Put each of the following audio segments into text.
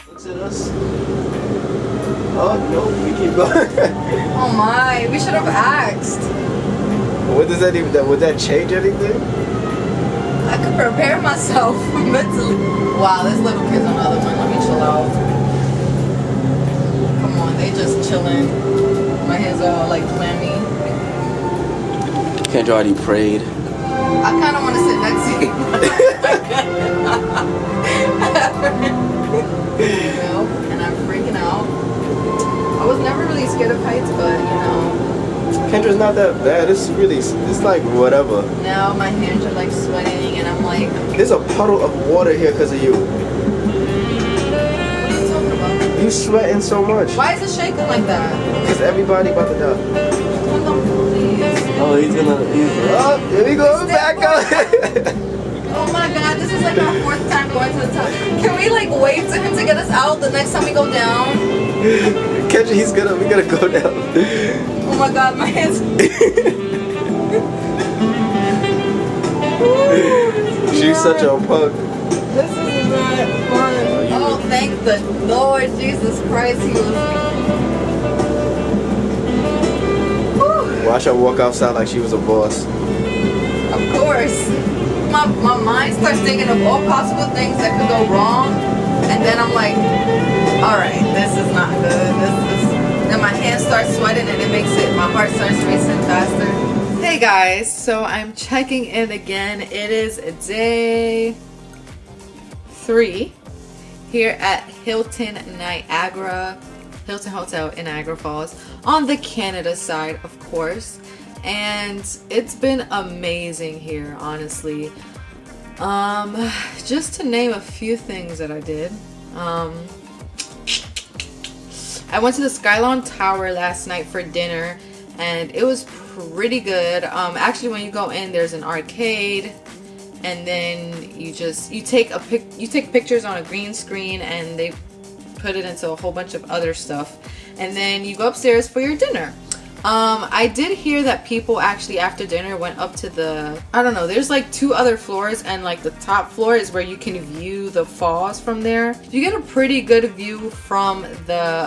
Looks at us. Oh no, we keep going. Oh my, we should have asked. What does that even? Would that change anything? I could prepare myself mentally. Wow, this little kid's on the other one. Let me chill out. Come on, they just chilling. My hands are all like clammy. Kendra already prayed. I kind of want to sit next to you. You know, and I'm freaking out. I was never really scared of heights, but you know. Kendra's not that bad. It's like whatever. Now my hands are like sweating, and I'm like. There's a puddle of water here because of you. What are you talking about? You sweating so much. Why is it shaking like that? Because everybody about to die. Please. Oh, oh, here we go, back up. Oh my god, this is like our 4th time going to the top. Can we like wait to him to get us out the next time we go down? Kendra, we gotta go down. Oh my god, my hands. She's such a punk. This is not fun. Oh, thank the Lord Jesus Christ, he was. Watch her walk outside like she was a boss. Of course. My mind starts thinking of all possible things that could go wrong, and then I'm like, alright, this is not good. Then my hands start sweating and it makes my heart starts racing faster. Hey guys, so I'm checking in again. It is day 3 here at Hilton Hotel in Niagara Falls on the Canada side, of course. And it's been amazing here, honestly. Just to name a few things that I did. I went to the Skylon Tower last night for dinner, and it was pretty good. Actually, when you go in, there's an arcade, and then you take pictures on a green screen, and they put it into a whole bunch of other stuff, and then you go upstairs for your dinner. I did hear that people actually after dinner went up to there's like 2 other floors, and like the top floor is where you can view the falls from there. You get a pretty good view from the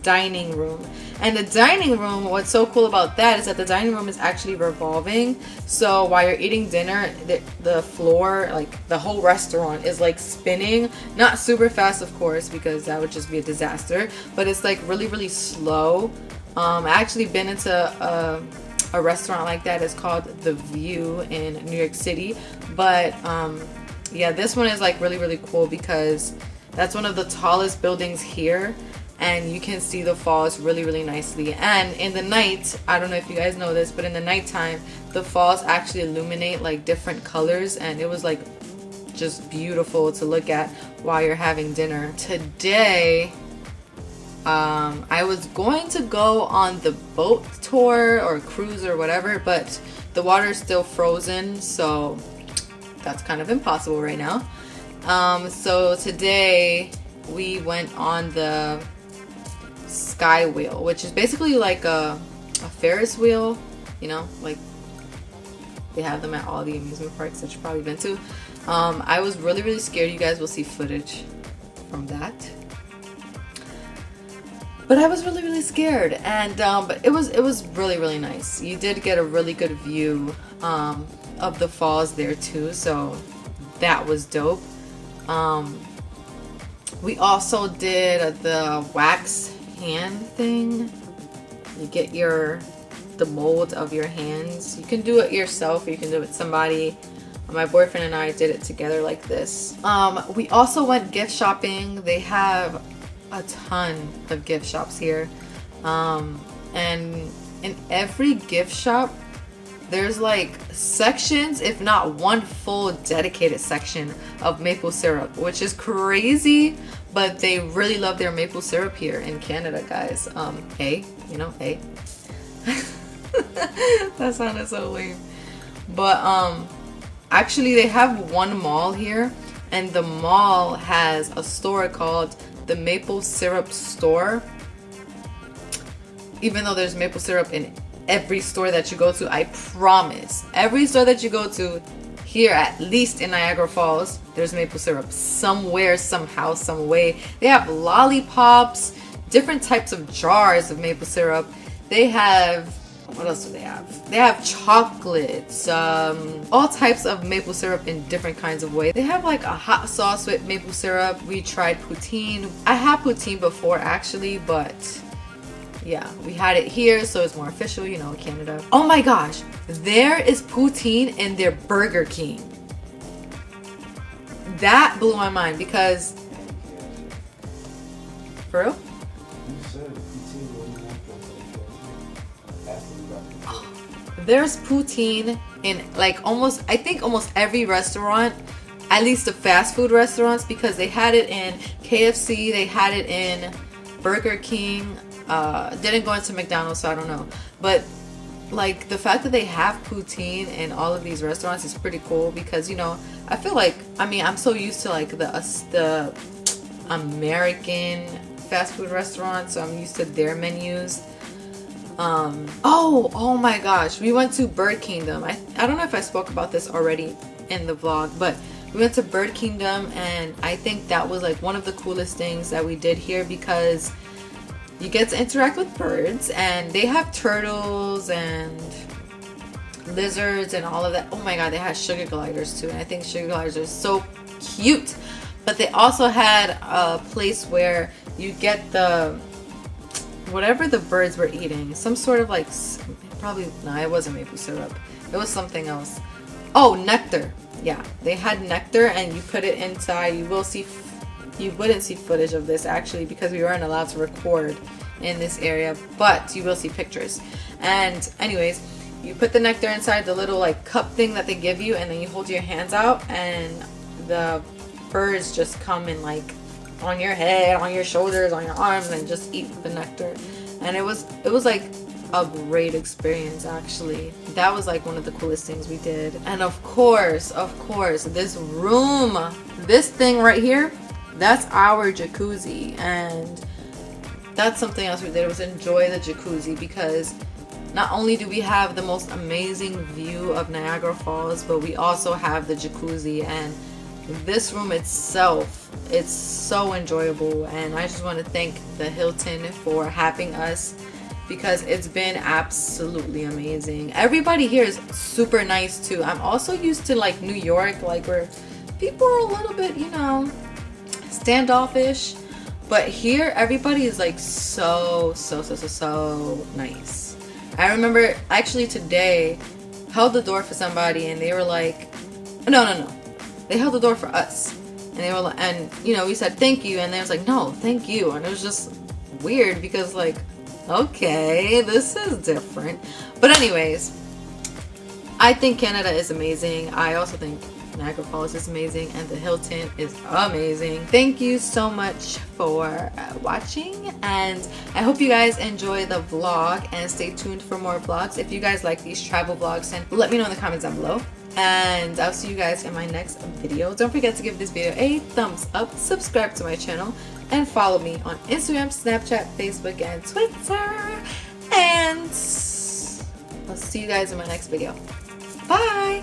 dining room. And the dining room, what's so cool about that is that the dining room is actually revolving. So while you're eating dinner, the floor, like the whole restaurant is like spinning. Not super fast, of course, because that would just be a disaster. But it's like really, really slow. I actually been into a restaurant like that. It's called The View in New York City. But yeah, this one is like really, really cool because that's one of the tallest buildings here. And you can see the falls really, really nicely. And in the night, I don't know if you guys know this, but in the nighttime, the falls actually illuminate like different colors. And it was like just beautiful to look at while you're having dinner. Today, I was going to go on the boat tour or cruise or whatever, but the water is still frozen, so that's kind of impossible right now. So today we went on the Sky Wheel, which is basically like a Ferris wheel, you know, like they have them at all the amusement parks that you've probably been to. I was really, really scared. You guys will see footage from that. But I was really scared, and but it was really nice. You did get a really good view of the falls there too, so that was dope. We also did the wax hand thing. You get the mold of your hands. You can do it yourself, or you can do it with somebody. My boyfriend and I did it together like this. We also went gift shopping. They have a ton of gift shops here, and in every gift shop there's like sections, if not one full dedicated section of maple syrup, which is crazy, but they really love their maple syrup here in Canada, guys. Hey, you know, hey. That sounded so lame. But actually they have one mall here, and the mall has a store called the Maple Syrup Store. Even though there's maple syrup in every store that you go to, I promise, every store that you go to here, at least in Niagara Falls, there's maple syrup somewhere, somehow, some way. They have lollipops, different types of jars of maple syrup. They have, what else do they have? They have chocolates, all types of maple syrup in different kinds of ways. They have like a hot sauce with maple syrup. We tried poutine. I had poutine before actually, but yeah, we had it here, so it's more official, you know, Canada. Oh my gosh, there is poutine in their Burger King. That blew my mind because, for real? There's poutine in like almost, I think almost every restaurant, at least the fast food restaurants, because they had it in KFC, they had it in Burger King. Didn't go into McDonald's, so I don't know. But like the fact that they have poutine in all of these restaurants is pretty cool, because, you know, I feel like, I mean, I'm so used to like the American fast food restaurants, so I'm used to their menus. Oh my gosh, we went to Bird Kingdom. I don't know if I spoke about this already in the vlog, but we went to Bird Kingdom, and I think that was like one of the coolest things that we did here, because you get to interact with birds, and they have turtles and lizards and all of that. Oh my god, they had sugar gliders too, and I think sugar gliders are so cute. But they also had a place where you get the whatever the birds were eating, some sort of like, probably, no, it wasn't maple syrup, it was something else. Oh, nectar. Yeah, they had nectar, and you put it inside. You wouldn't see footage of this actually, because we weren't allowed to record in this area, but you will see pictures. And anyways, you put the nectar inside the little like cup thing that they give you, and then you hold your hands out, and the birds just come and like on your head, on your shoulders, on your arms, and just eat the nectar. And it was like a great experience actually. That was like one of the coolest things we did. And of course, this room, this thing right here, that's our jacuzzi, and that's something else we did, was enjoy the jacuzzi, because not only do we have the most amazing view of Niagara Falls, but we also have the jacuzzi. And this room itself, it's so enjoyable, and I just want to thank the Hilton for having us, because it's been absolutely amazing. Everybody here is super nice too. I'm also used to like New York, like where people are a little bit, you know, standoffish, but here everybody is like so nice. I remember actually today held the door for somebody, and they were like, no, they held the door for us, and they were like, and you know, we said thank you, and they was like, no, thank you. And it was just weird, because like, okay, this is different. But anyways, I think Canada is amazing. I also think Niagara Falls is amazing, and the Hilton is amazing. Thank you so much for watching, and I hope you guys enjoy the vlog, and stay tuned for more vlogs. If you guys like these travel vlogs, then let me know in the comments down below, and I'll see you guys in my next video. Don't forget to give this video a thumbs up, subscribe to my channel, and follow me on Instagram, Snapchat, Facebook, and Twitter. And I'll see you guys in my next video. Bye!